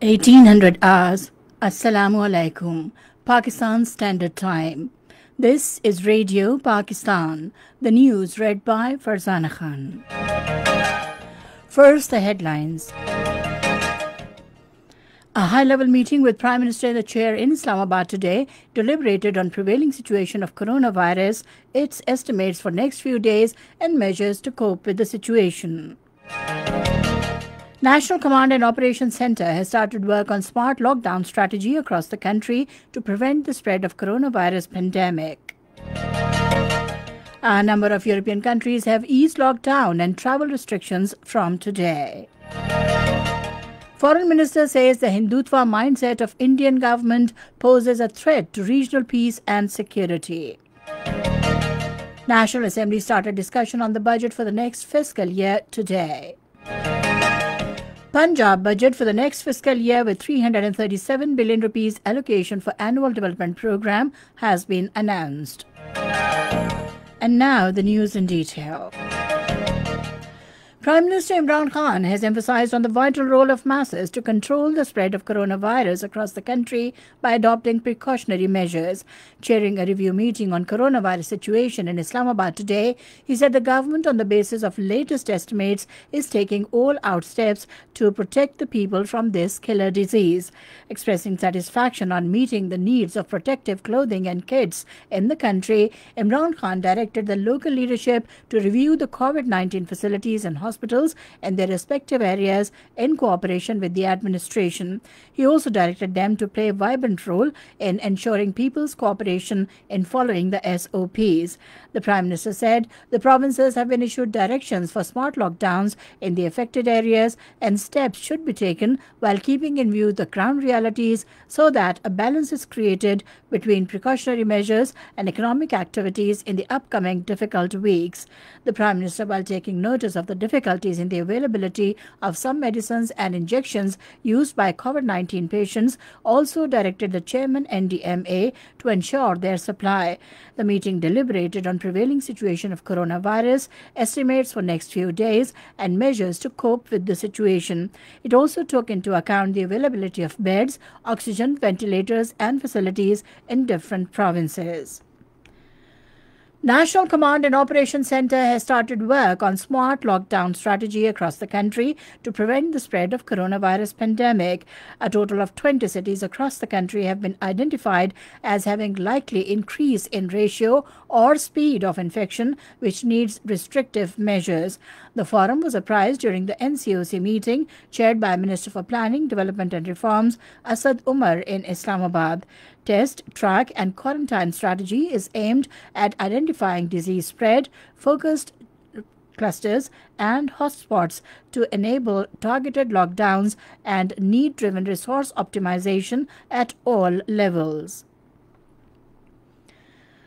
1800 hours. Assalamu alaikum. Pakistan Standard Time. This is Radio Pakistan. The news read by Farzana Khan. First, the headlines. A high-level meeting with Prime Minister and the Chair in Islamabad today deliberated on prevailing situation of coronavirus, its estimates for next few days and measures to cope with the situation. National Command and Operations Centre has started work on smart lockdown strategy across the country to prevent the spread of coronavirus pandemic. A number of European countries have eased lockdown and travel restrictions from today. Foreign Minister says the Hindutva mindset of Indian government poses a threat to regional peace and security. National Assembly started discussion on the budget for the next fiscal year today. Punjab budget for the next fiscal year with 337 billion rupees allocation for annual development program has been announced. And now the news in detail. Prime Minister Imran Khan has emphasized on the vital role of masses to control the spread of coronavirus across the country by adopting precautionary measures. Chairing a review meeting on coronavirus situation in Islamabad today, he said the government, on the basis of latest estimates, is taking all-out steps to protect the people from this killer disease. Expressing satisfaction on meeting the needs of protective clothing and kits in the country, Imran Khan directed the local leadership to review the COVID-19 facilities and hospitals and their respective areas in cooperation with the administration. He also directed them to play a vibrant role in ensuring people's cooperation in following the SOPs. The Prime Minister said the provinces have been issued directions for smart lockdowns in the affected areas and steps should be taken while keeping in view the ground realities so that a balance is created between precautionary measures and economic activities in the upcoming difficult weeks. The Prime Minister, while taking notice of the difficulties in the availability of some medicines and injections used by COVID-19 patients, also directed the Chairman NDMA to ensure their supply. The meeting deliberated on prevailing situation of coronavirus, estimates for next few days, and measures to cope with the situation. It also took into account the availability of beds, oxygen, ventilators, and facilities in different provinces. National Command and Operations Centre has started work on smart lockdown strategy across the country to prevent the spread of coronavirus pandemic. A total of 20 cities across the country have been identified as having likely increase in ratio or speed of infection, which needs restrictive measures. The forum was apprised during the NCOC meeting chaired by Minister for Planning, Development and Reforms Asad Umar in Islamabad. Test, track and quarantine strategy is aimed at identifying disease spread, focused clusters and hotspots to enable targeted lockdowns and need-driven resource optimization at all levels.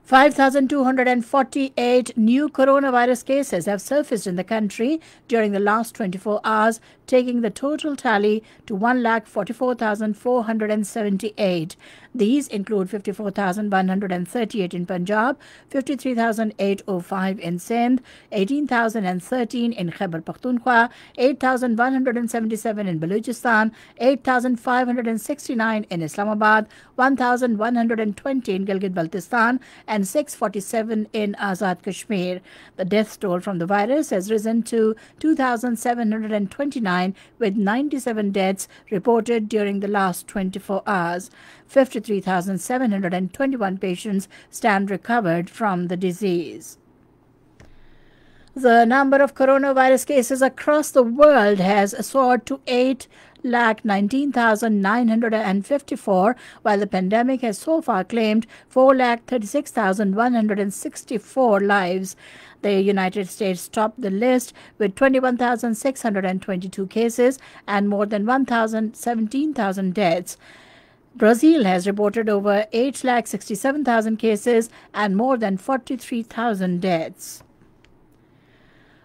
5,248 new coronavirus cases have surfaced in the country during the last 24 hours, taking the total tally to 1,44,478. These include 54,138 in Punjab, 53,805 in Sindh, 18,013 in Khyber Pakhtunkhwa, 8,177 in Balochistan, 8,569 in Islamabad, 1,120 in Gilgit-Baltistan, and 647 in Azad Kashmir. The death toll from the virus has risen to 2,729, with 97 deaths reported during the last 24 hours. 53,721 patients stand recovered from the disease. The number of coronavirus cases across the world has soared to 8,19,954, while the pandemic has so far claimed 4,36,164 lives. The United States topped the list with 21,622 cases and more than 17,000 deaths. Brazil has reported over 8,67,000 cases and more than 43,000 deaths.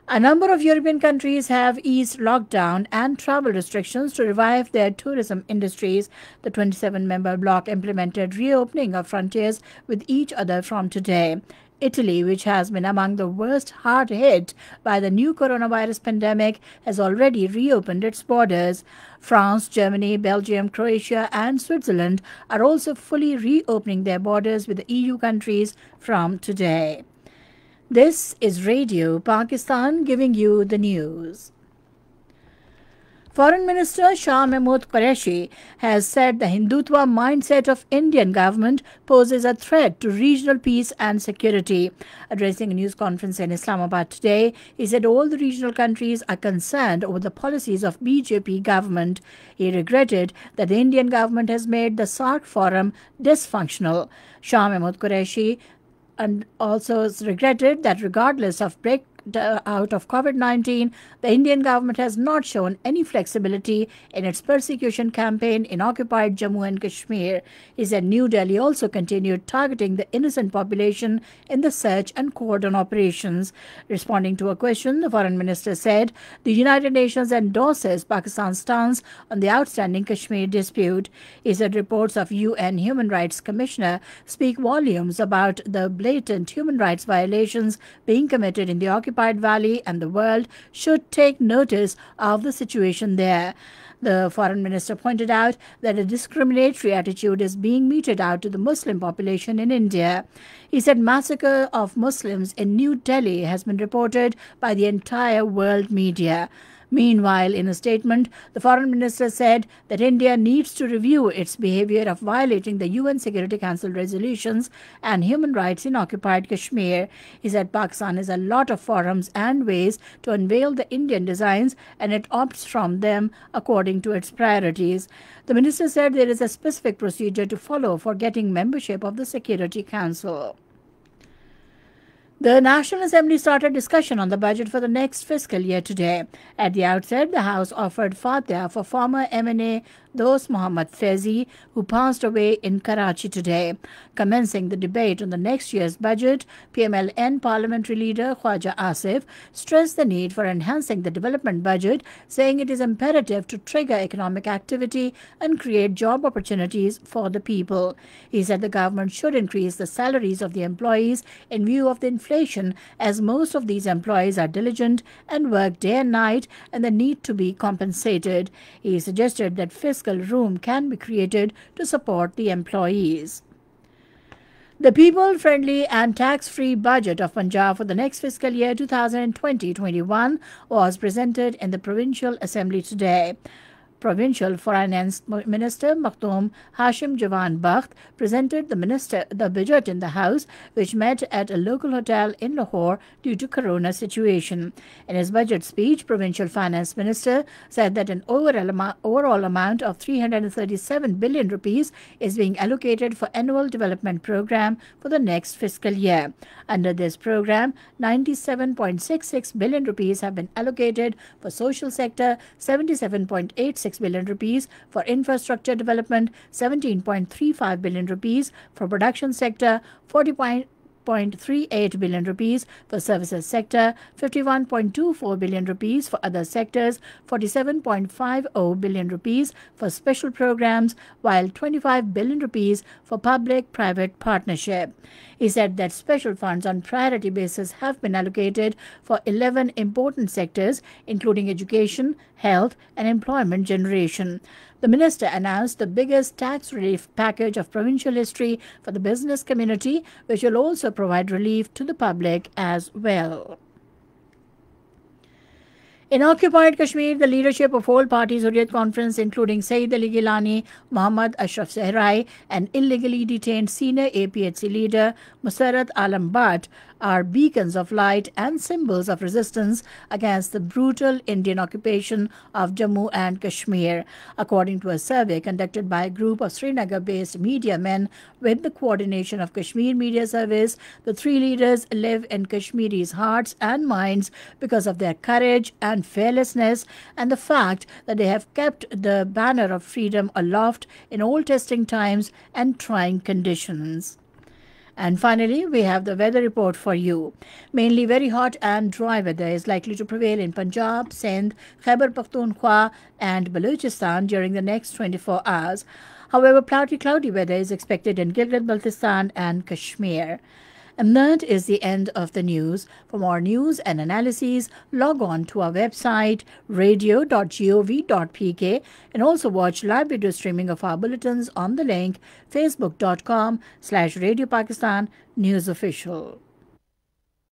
A number of European countries have eased lockdown and travel restrictions to revive their tourism industries. The 27-member bloc implemented reopening of frontiers with each other from today. Italy, which has been among the worst hard hit by the new coronavirus pandemic, has already reopened its borders. France, Germany, Belgium, Croatia, and Switzerland are also fully reopening their borders with the EU countries from today. This is Radio Pakistan giving you the news. Foreign Minister Shah Mahmood Qureshi has said the Hindutva mindset of Indian government poses a threat to regional peace and security. Addressing a news conference in Islamabad today, he said all the regional countries are concerned over the policies of BJP government. He regretted that the Indian government has made the SAARC forum dysfunctional. Shah Mahmood Qureshi and also regretted that regardless of out of COVID-19, the Indian government has not shown any flexibility in its persecution campaign in occupied Jammu and Kashmir. He said New Delhi also continued targeting the innocent population in the search and cordon operations. Responding to a question, the foreign minister said the United Nations endorses Pakistan's stance on the outstanding Kashmir dispute. He said reports of UN Human Rights Commissioner speak volumes about the blatant human rights violations being committed in the occupied Valley, and the world should take notice of the situation there. The foreign minister pointed out that a discriminatory attitude is being meted out to the Muslim population in India. He said massacre of Muslims in New Delhi has been reported by the entire world media. Meanwhile, in a statement, the foreign minister said that India needs to review its behavior of violating the UN Security Council resolutions and human rights in occupied Kashmir. He said Pakistan has a lot of forums and ways to unveil the Indian designs, and it opts from them according to its priorities. The minister said there is a specific procedure to follow for getting membership of the Security Council. The National Assembly started discussion on the budget for the next fiscal year today. At the outset, the House offered Fatiha for former MNA Dost Mohammad Faizi, who passed away in Karachi today. Commencing the debate on the next year's budget, PMLN parliamentary leader Khwaja Asif stressed the need for enhancing the development budget, saying it is imperative to trigger economic activity and create job opportunities for the people. He said the government should increase the salaries of the employees in view of the inflation, as most of these employees are diligent and work day and night, and they need to be compensated. He suggested that fiscal room can be created to support the employees. The people-friendly and tax-free budget of Punjab for the next fiscal year 2020-21 was presented in the Provincial Assembly today. Provincial Finance Minister Makhtoom Hashim Jawan Bakht presented the budget in the House, which met at a local hotel in Lahore due to corona situation. In his budget speech, Provincial Finance Minister said that an overall amount of 337 billion rupees is being allocated for annual development program for the next fiscal year. Under this program, 97.66 billion rupees have been allocated for social sector, 77.86 billion rupees for infrastructure development, 17.35 billion rupees for production sector, 40.38 billion rupees for services sector, 51.24 billion rupees for other sectors, 47.50 billion rupees for special programs, while 25 billion rupees for public-private partnership. He said that special funds on priority basis have been allocated for 11 important sectors, including education, health, and employment generation. The minister announced the biggest tax relief package of provincial history for the business community, which will also provide relief to the public as well. In occupied Kashmir, the leadership of all parties Hurriyat Conference, including Saeed Ali Gilani, Muhammad Ashraf Sehrai, and illegally detained senior APHC leader Musarrat Alam Bhatt, are beacons of light and symbols of resistance against the brutal Indian occupation of Jammu and Kashmir. According to a survey conducted by a group of Srinagar-based media men with the coordination of Kashmir Media Service, the three leaders live in Kashmiris' hearts and minds because of their courage and fearlessness, and the fact that they have kept the banner of freedom aloft in all testing times and trying conditions. And finally, we have the weather report for you. Mainly very hot and dry weather is likely to prevail in Punjab, Sindh, Khyber Pakhtunkhwa and Balochistan during the next 24 hours. However, cloudy weather is expected in Gilgit-Baltistan and Kashmir. And that is the end of the news. For more news and analyses, log on to our website radio.gov.pk and also watch live video streaming of our bulletins on the link facebook.com/Radio Pakistan News Official.